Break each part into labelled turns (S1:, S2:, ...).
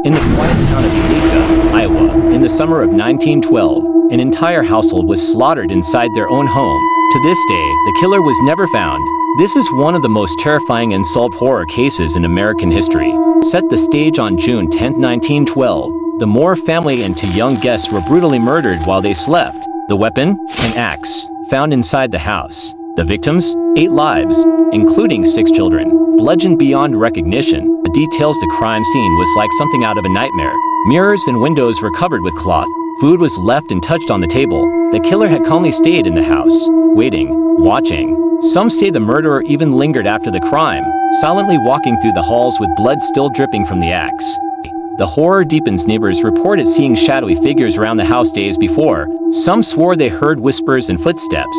S1: In the quiet town of Villisca, Iowa, in the summer of 1912, an entire household was slaughtered inside their own home. To this day, the killer was never found. This is one of the most terrifying unsolved horror cases in American history. Set the stage on June 10, 1912. The Moore family and two young guests were brutally murdered while they slept. The weapon? An axe, found inside the house. The victims? 8 lives, including 6 children, bludgeoned beyond recognition. The details: the crime scene was like something out of a nightmare. Mirrors and windows were covered with cloth. Food was left untouched on the table. The killer had calmly stayed in the house, waiting, watching. Some say the murderer even lingered after the crime, silently walking through the halls with blood still dripping from the axe. The horror deepens. Neighbors reported seeing shadowy figures around the house days before. Some swore they heard whispers and footsteps,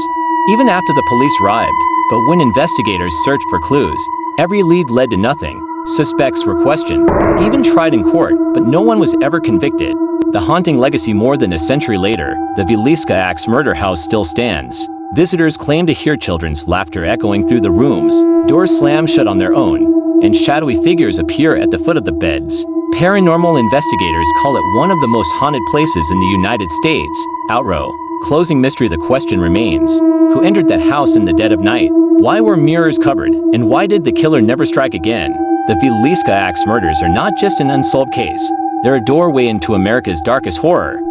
S1: even after the police arrived. But when investigators searched for clues, every lead led to nothing. Suspects were questioned, even tried in court, but no one was ever convicted. The haunting legacy more than a century later, the Villisca Axe Murder House still stands. Visitors claim to hear children's laughter echoing through the rooms, doors slam shut on their own, and shadowy figures appear at the foot of the beds. Paranormal investigators call it one of the most haunted places in the United States. Outrow. Closing mystery: the question remains, who entered that house in the dead of night? Why were mirrors covered? And why did the killer never strike again? The Villisca Axe murders are not just an unsolved case. They're a doorway into America's darkest horror.